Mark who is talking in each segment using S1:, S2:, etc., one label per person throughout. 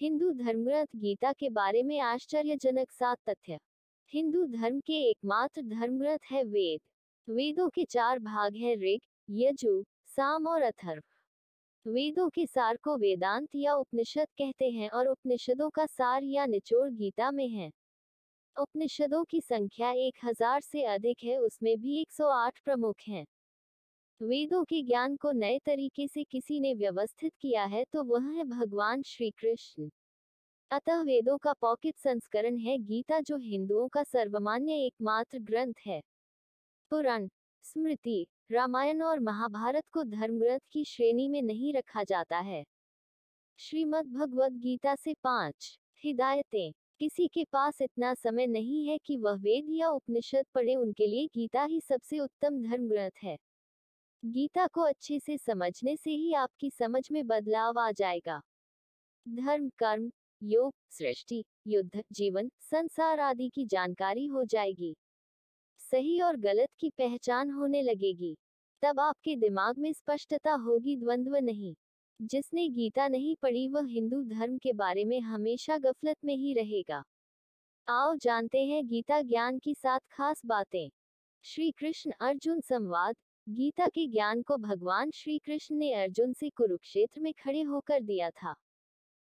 S1: हिंदू धर्मग्रंथ गीता के बारे में आश्चर्यजनक 7 तथ्य। हिंदू धर्म के एकमात्र धर्मग्रंथ है वेद। वेदों के 4 भाग हैं, ऋग, यजु, साम और अथर्व। वेदों के सार को वेदांत या उपनिषद कहते हैं और उपनिषदों का सार या निचोड़ गीता में है। उपनिषदों की संख्या 1000 से अधिक है, उसमें भी 108 प्रमुख हैं। वेदों के ज्ञान को नए तरीके से किसी ने व्यवस्थित किया है तो वह है भगवान श्री कृष्ण। अतः वेदों का पौकित संस्करण है गीता, जो हिंदुओं का सर्वमान्य एकमात्र ग्रंथ है। पुराण, स्मृति, रामायण और महाभारत को धर्मग्रंथ की श्रेणी में नहीं रखा जाता है। श्रीमद् भगवद गीता से 5 हिदायतें। किसी के पास इतना समय नहीं है कि वह वेद या उपनिषद पढ़े, उनके लिए गीता ही सबसे उत्तम धर्मग्रंथ है। गीता को अच्छे से समझने से ही आपकी समझ में बदलाव आ जाएगा। धर्म, कर्म, योग, सृष्टि, युद्ध, जीवन, संसार आदि की जानकारी हो जाएगी। सही और गलत की पहचान होने लगेगी। तब आपके दिमाग में स्पष्टता होगी, द्वंद्व नहीं। जिसने गीता नहीं पढ़ी वह हिंदू धर्म के बारे में हमेशा गफलत में ही रहेगा। आओ जानते हैं गीता ज्ञान की 7 खास बातें। श्री कृष्ण अर्जुन संवाद। गीता के ज्ञान को भगवान श्री कृष्ण ने अर्जुन से कुरुक्षेत्र में खड़े होकर दिया था।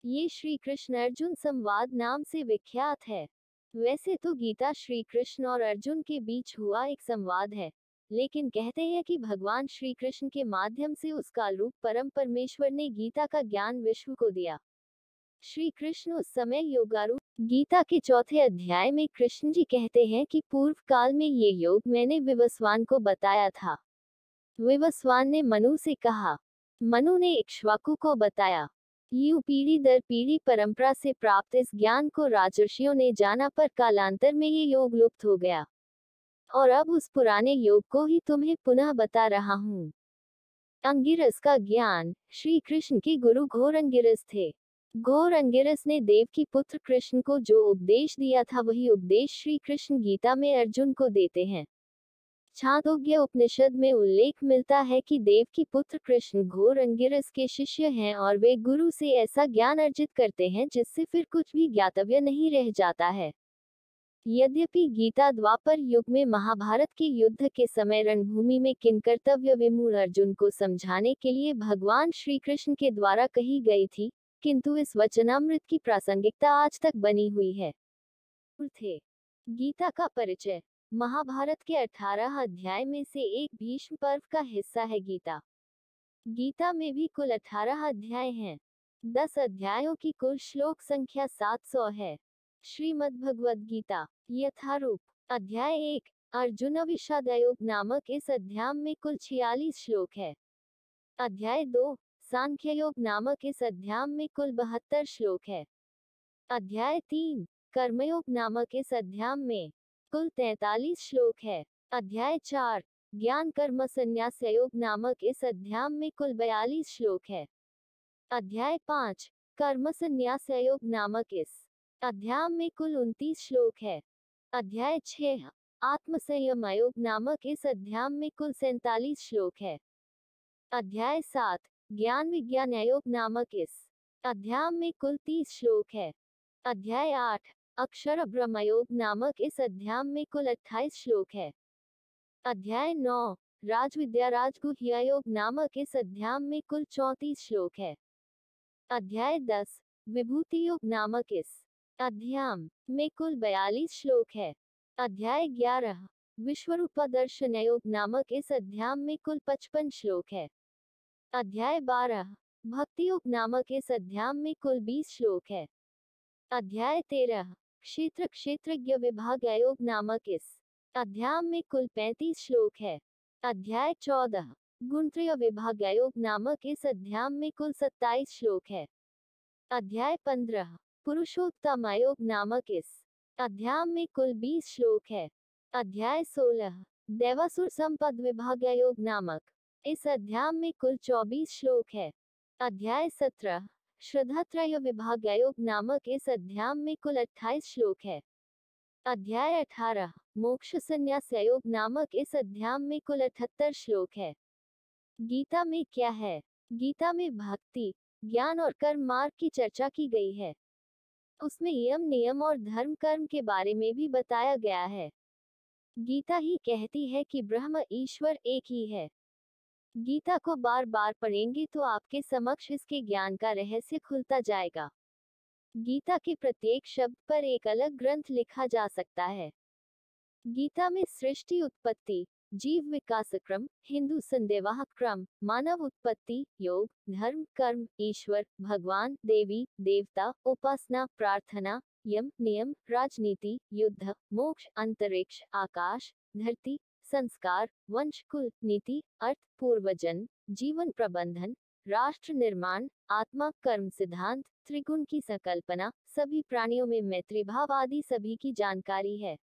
S1: ये श्री कृष्ण अर्जुन संवाद नाम से विख्यात है। वैसे तो गीता श्री कृष्ण और अर्जुन के बीच हुआ एक संवाद है, लेकिन कहते हैं कि भगवान श्री कृष्ण के माध्यम से उस काल रूप परम परमेश्वर ने गीता का ज्ञान विश्व को दिया। श्री कृष्ण उस समय योगारूप। गीता के 4थे अध्याय में कृष्ण जी कहते हैं कि पूर्व काल में ये योग मैंने विवस्वान को बताया था। विवस्वान ने मनु से कहा, मनु ने इक्ष्वाकु को बताया। यूं पीढ़ी दर पीढ़ी परंपरा से प्राप्त इस ज्ञान को राजर्षियों ने जाना, पर कालांतर में ये योग लुप्त हो गया और अब उस पुराने योग को ही तुम्हें पुनः बता रहा हूँ। अंगिरस का ज्ञान। श्री कृष्ण के गुरु घोर अंगिरस थे। घोर अंगिरस ने देव की पुत्र कृष्ण को जो उपदेश दिया था वही उपदेश श्री कृष्ण गीता में अर्जुन को देते हैं। छांदोग्य उपनिषद में उल्लेख मिलता है कि देव की पुत्र कृष्ण घोर अंगिरस के शिष्य हैं और वे गुरु से ऐसा ज्ञान अर्जित करते हैं जिससे फिर कुछ भी ज्ञातव्य नहीं रह जाता है। यद्यपि गीता द्वापर युग में महाभारत के युद्ध के समय रणभूमि में किंकर्तव्य विमूढ़ अर्जुन को समझाने के लिए भगवान श्री कृष्ण के द्वारा कही गई थी, किंतु इस वचनामृत की प्रासंगिकता आज तक बनी हुई है। गीता का परिचय। महाभारत के 18 अध्याय में से एक भीष्म पर्व का हिस्सा है गीता। गीता में भी कुल 18 अध्याय हैं। 10 अध्यायों की कुल श्लोक संख्या 700 है। श्रीमद् भगवद गीता यथारूप। अध्याय 1 अर्जुन विषाद योग नामक इस अध्याय में कुल 46 श्लोक है। अध्याय 2 सांख्य योग नामक इस अध्याय में कुल 72 श्लोक है। अध्याय 3 कर्मयोग नामक इस अध्याय में कुल 43 श्लोक है। अध्याय 4 ज्ञान कर्म संन्यास योग नामक इस अध्याय में कुल 42 श्लोक है। अध्याय 5 कर्म संन्यास योग नामक इस अध्याय में कुल 29 श्लोक है। अध्याय 6 आत्म संयम योग नामक इस अध्याय में कुल 47 श्लोक है। अध्याय 7 ज्ञान विज्ञान योग नामक इस अध्याय में कुल 30 श्लोक है। अध्याय 8 अक्षर ब्रह्म योग नामक इस अध्याय में कुल 28 श्लोक है। अध्याय 9 राजविद्या राजगुह्य योग नामक इस अध्याय में कुल 34 श्लोक है। अध्याय 10 विभूति योग नामक इस अध्याय में कुल 42 श्लोक है। अध्याय 11 विश्वरूप दर्शन योग नामक इस अध्याय में कुल 55 श्लोक है। अध्याय 12 भक्ति योग नामक इस अध्याय में कुल 20 श्लोक है। अध्याय 13 क्षेत्र क्षेत्रज्ञ विभाग योग नामक इस अध्याय में कुल 35 श्लोक है। अध्याय 14 गुणत्रय विभाग योग नामक इस अध्याय में कुल 27 श्लोक है। अध्याय 15 पुरुषोत्तम योग नामक इस अध्याय में कुल 20 श्लोक है। अध्याय 16 देवासुर संपद विभाग योग नामक इस अध्याय में कुल 24 श्लोक है। अध्याय 17 श्रद्धात्रय विभाग योग नामक इस अध्याय में कुल 28 श्लोक है। अध्याय 18 मोक्ष संन्यास योग नामक इस अध्याय में कुल 78 श्लोक है। गीता में क्या है? गीता में भक्ति, ज्ञान और कर्म मार्ग की चर्चा की गई है। उसमें यम नियम और धर्म कर्म के बारे में भी बताया गया है। गीता ही कहती है कि ब्रह्म ईश्वर एक ही है। गीता को बार बार पढ़ेंगे तो आपके समक्ष इसके ज्ञान का रहस्य खुलता जाएगा। गीता के प्रत्येक शब्द पर एक अलग ग्रंथ लिखा जा सकता है। गीता में सृष्टि उत्पत्ति, जीव विकास क्रम, हिंदू संदेवाह क्रम, मानव उत्पत्ति, योग, धर्म, कर्म, ईश्वर, भगवान, देवी, देवता, उपासना, प्रार्थना, यम, नियम, राजनीति, युद्ध, मोक्ष, अंतरिक्ष, आकाश, धरती, संस्कार, वंश, कुल, नीति, अर्थ, पूर्वजन्म, जीवन प्रबंधन, राष्ट्र निर्माण, आत्मा, कर्म सिद्धांत, त्रिगुण की संकल्पना, सभी प्राणियों में मैत्री भाव आदि सभी की जानकारी है।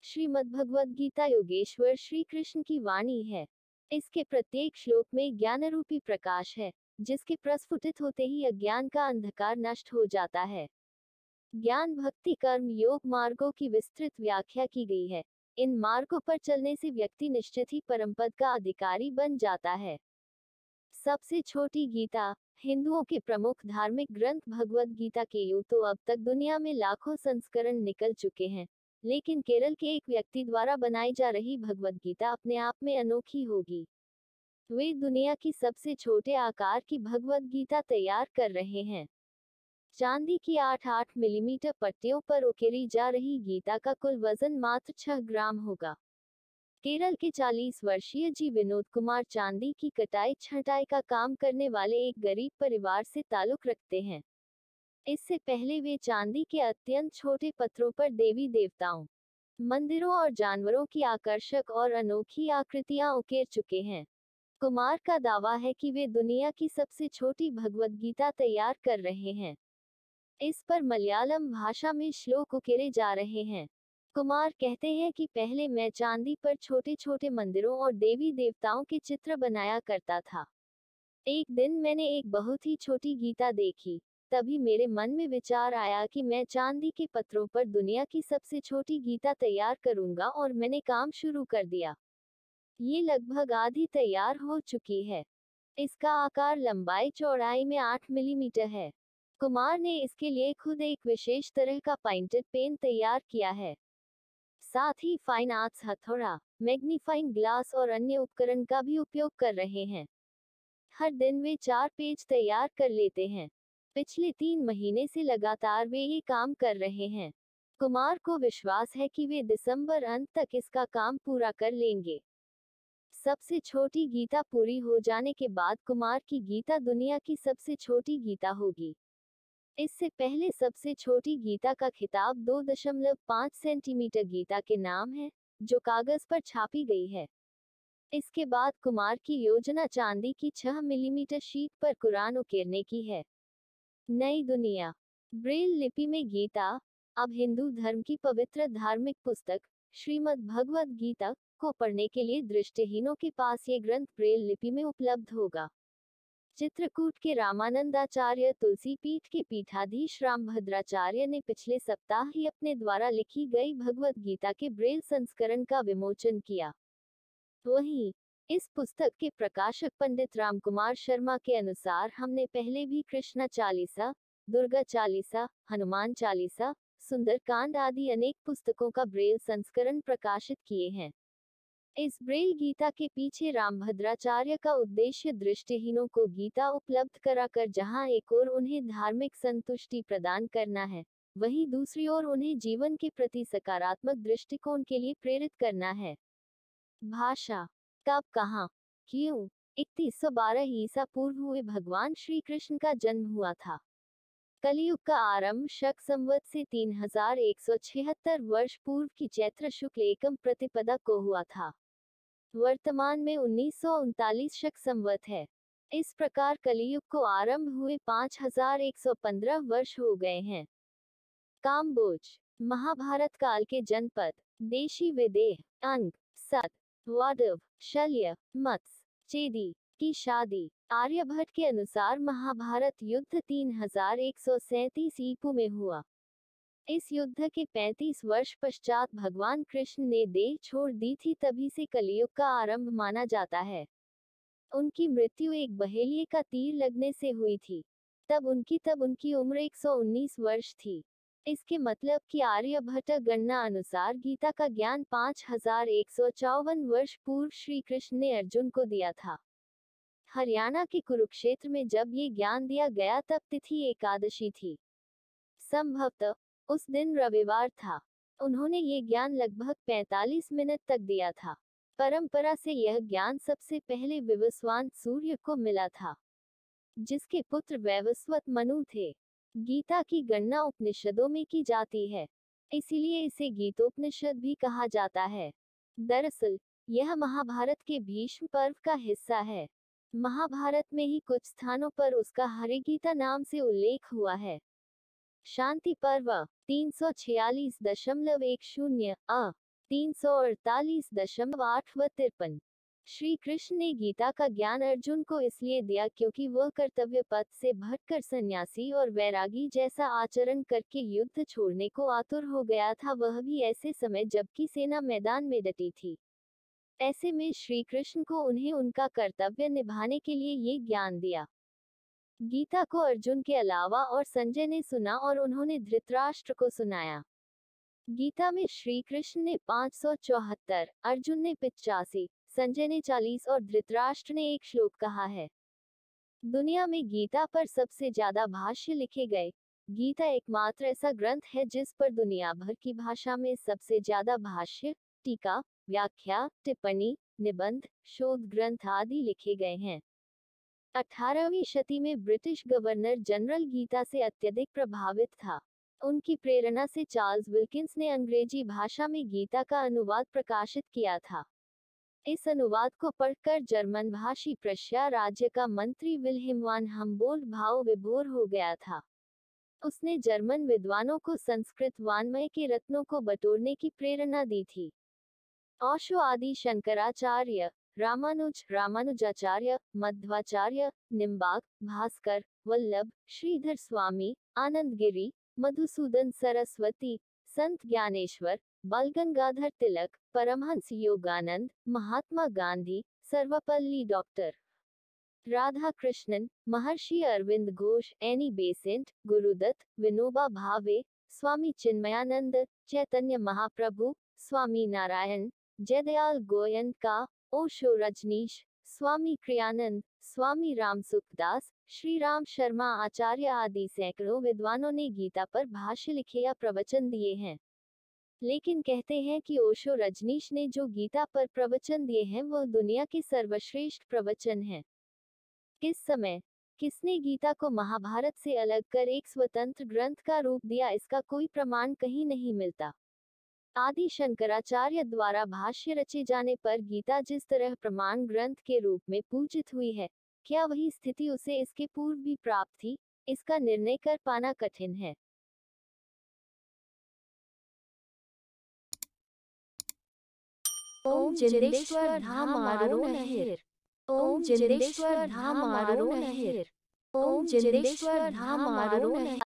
S1: श्रीमद् भगवद गीता योगेश्वर श्री कृष्ण की वाणी है। इसके प्रत्येक श्लोक में ज्ञानरूपी प्रकाश है, जिसके प्रस्फुटित होते ही अज्ञान का अंधकार नष्ट हो जाता है। ज्ञान भक्ति कर्म योग मार्गों की विस्तृत व्याख्या की गई है। इन मार्गों पर चलने से व्यक्ति निश्चित ही परमपद का अधिकारी बन जाता है। सबसे छोटी गीता। हिंदुओं के प्रमुख धार्मिक ग्रंथ भगवद गीता के यूं तो अब तक दुनिया में लाखों संस्करण निकल चुके हैं, लेकिन केरल के एक व्यक्ति द्वारा बनाई जा रही भगवद गीता अपने आप में अनोखी होगी। वे दुनिया की सबसे छोटे आकार की भगवद गीता तैयार कर रहे हैं। चांदी की 8-8 मिलीमीटर पट्टियों पर उकेरी जा रही गीता का कुल वजन मात्र 6 ग्राम होगा। केरल के 40 वर्षीय जी विनोद कुमार चांदी की कटाई छंटाई का काम करने वाले एक गरीब परिवार से ताल्लुक रखते हैं। इससे पहले वे चांदी के अत्यंत छोटे पत्थरों पर देवी देवताओं, मंदिरों और जानवरों की आकर्षक और अनोखी आकृतियां उकेर चुके हैं। कुमार का दावा है कि वे दुनिया की सबसे छोटी भगवद गीता तैयार कर रहे हैं। इस पर मलयालम भाषा में श्लोक उकेरे जा रहे हैं। कुमार कहते हैं कि पहले मैं चांदी पर छोटे छोटे मंदिरों और देवी देवताओं के चित्र बनाया करता था। एक दिन मैंने एक बहुत ही छोटी गीता देखी। तभी मेरे मन में विचार आया कि मैं चांदी के पत्थरों पर दुनिया की सबसे छोटी गीता तैयार करूंगा और मैंने काम शुरू कर दिया। ये लगभग आधी तैयार हो चुकी है। इसका आकार लंबाई चौड़ाई में 8 मिलीमीटर है। कुमार ने इसके लिए खुद एक विशेष तरह का पेंटेड पेन तैयार किया है। साथ ही फाइन आर्ट्स हथौड़ा, मैग्नीफाइंग ग्लास और अन्य उपकरण का भी उपयोग कर रहे हैं। हर दिन वे 4 पेज तैयार कर लेते हैं। पिछले 3 महीने से लगातार वे ये काम कर रहे हैं। कुमार को विश्वास है कि वे दिसंबर अंत तक इसका काम पूरा कर लेंगे। सबसे छोटी गीता पूरी हो जाने के बाद कुमार की गीता दुनिया की सबसे छोटी गीता होगी। इससे पहले सबसे छोटी गीता का खिताब 2.5 सेंटीमीटर गीता के नाम है, जो कागज पर छापी गई है। इसके बाद कुमार की योजना चांदी की 6 मिलीमीटर शीट पर कुरान उकेरने की है। नई दुनिया। ब्रेल लिपि में गीता। अब हिंदू धर्म की पवित्र धार्मिक पुस्तक श्रीमद् भगवद गीता को पढ़ने के लिए दृष्टिहीनों के पास ये ग्रंथ ब्रेल लिपि में उपलब्ध होगा। चित्रकूट के रामानंदाचार्य तुलसी पीठ के पीठाधीश रामभद्राचार्य ने पिछले सप्ताह ही अपने द्वारा लिखी गई भगवद गीता के ब्रेल संस्करण का विमोचन किया। वहीं इस पुस्तक के प्रकाशक पंडित रामकुमार शर्मा के अनुसार हमने पहले भी कृष्णा चालीसा, दुर्गा चालीसा, हनुमान चालीसा, सुंदरकांड आदि अनेक पुस्तकों का ब्रेल संस्करण प्रकाशित किए हैं। इस ब्रेल गीता के पीछे रामभद्राचार्य का उद्देश्य दृष्टिहीनों को गीता उपलब्ध कराकर जहां एक ओर उन्हें धार्मिक संतुष्टि प्रदान करना है, वहीं दूसरी ओर उन्हें जीवन के प्रति सकारात्मक दृष्टिकोण के लिए प्रेरित करना है। भाषा। कब कहाँ क्यों 3112 ईसा पूर्व हुए भगवान श्री कृष्ण का जन्म हुआ था। कलियुग का आरंभ शक संवत से 3176 वर्ष पूर्व की चैत्र शुक्ल एकम प्रतिपदा को हुआ था। वर्तमान में 1939 शक संवत है। इस प्रकार कलियुग को आरंभ हुए 5115 वर्ष हो गए हैं। काम्बोज। महाभारत काल के जनपद। देशी विदेह अंग सत वाडव शल्य मत्स्य चेदी की शादी। आर्यभट्ट के अनुसार महाभारत युद्ध 3137 ईपू में हुआ। इस युद्ध के 35 वर्ष पश्चात भगवान कृष्ण ने देह छोड़ दी थी, तभी से कलियुग का आरंभ माना जाता है। उनकी मृत्यु एक बहेलिये का तीर लगने से हुई थी। तब उनकी उम्र 119 वर्ष थी। इसके मतलब कि आर्यभट्ट गणना अनुसार गीता का ज्ञान 5154 वर्ष पूर्व श्री कृष्ण ने अर्जुन को दिया था। हरियाणा के कुरुक्षेत्र में जब ये ज्ञान दिया गया तब तिथि एकादशी थी। संभवतः उस दिन रविवार था। उन्होंने ये ज्ञान लगभग 45 मिनट तक दिया था। परंपरा से यह ज्ञान सबसे पहले विवस्वान सूर्य को मिला था, जिसके पुत्र वैवस्वत मनु थे। गीता की गणना उपनिषदों में की जाती है, इसीलिए इसे गीतोपनिषद भी कहा जाता है। दरअसल यह महाभारत के भीष्म पर्व का हिस्सा है। महाभारत में ही कुछ स्थानों पर उसका हरिगीता नाम से उल्लेख हुआ है। शांति पर्व 346.10 अ 348.8-53। श्री कृष्ण ने गीता का ज्ञान अर्जुन को इसलिए दिया क्योंकि वह कर्तव्य पथ से भटकर सन्यासी और वैरागी जैसा आचरण करके युद्ध छोड़ने को आतुर हो गया था, वह भी ऐसे समय जबकि सेना मैदान में डटी थी। ऐसे में श्री कृष्ण को उन्हें उनका कर्तव्य निभाने के लिए ये ज्ञान दिया। गीता को अर्जुन के अलावा और संजय ने सुना और उन्होंने धृतराष्ट्र को सुनाया। गीता में श्री कृष्ण ने 574, अर्जुन ने 85, संजय ने 40 और धृतराष्ट्र ने 1 श्लोक कहा है। दुनिया में गीता पर सबसे ज्यादा भाष्य लिखे गए। गीता एकमात्र ऐसा ग्रंथ है जिस पर दुनिया भर की भाषा में सबसे ज्यादा भाष्य, टीका, व्याख्या, टिप्पणी, निबंध, शोध ग्रंथ आदि लिखे गए हैं। 18वीं शती में ब्रिटिश गवर्नर जनरल गीता से अत्यधिक प्रभावित था। उनकी प्रेरणा से चार्ल्स विल्किंस ने अंग्रेजी भाषा में गीता का अनुवाद प्रकाशित किया था। इस अनुवाद को पढ़कर जर्मन भाषी प्रशिया राज्य का मंत्री विल्हेम वान हम्बोल्ट भाव विभोर हो गया था। उसने जर्मन विद्वानों को संस्कृत वाङ्मय के रत्नों को बटोरने की प्रेरणा दी थी। ओशो आदि शंकराचार्य, रामानुजाचार्य, मध्वाचार्य, निम्बार्क, भास्कर, वल्लभ, श्रीधर स्वामी, आनंदगिरी, मधुसूदन सरस्वती, संत ज्ञानेश्वर, बालगंगाधर तिलक, परमहंस योगानंद, महात्मा गांधी, सर्वपल्ली डॉक्टर राधा कृष्णन, महर्षि अरविंद घोष, एनी बेसेंट, गुरुदत्त, विनोबा भावे, स्वामी चिन्मयानंद, चैतन्य महाप्रभु, स्वामी नारायण, जयदयाल गोयनका, ओशो रजनीश, स्वामी क्रियानंद, स्वामी राम सुखदास, श्री राम शर्मा आचार्य आदि सैकड़ों विद्वानों ने गीता पर भाष्य लिखे या प्रवचन दिए हैं। लेकिन कहते हैं कि ओशो रजनीश ने जो गीता पर प्रवचन दिए हैं वह दुनिया के सर्वश्रेष्ठ प्रवचन हैं। किस समय किसने गीता को महाभारत से अलग कर एक स्वतंत्र ग्रंथ का रूप दिया, इसका कोई प्रमाण कहीं नहीं मिलता। आदि शंकराचार्य द्वारा भाष्य रचे जाने पर गीता जिस तरह प्रमाण ग्रंथ के रूप में पूजित हुई है, क्या वही स्थिति उसे इसके पूर्व भी प्राप्त थी, इसका निर्णय कर पाना कठिन है।
S2: ओम जिंदेश्वर धाम आरोह नहिर। ओम जिंदेश्वर धाम आरोह नहिर। ओम जिंदेश्वर धाम आरोह नहिर।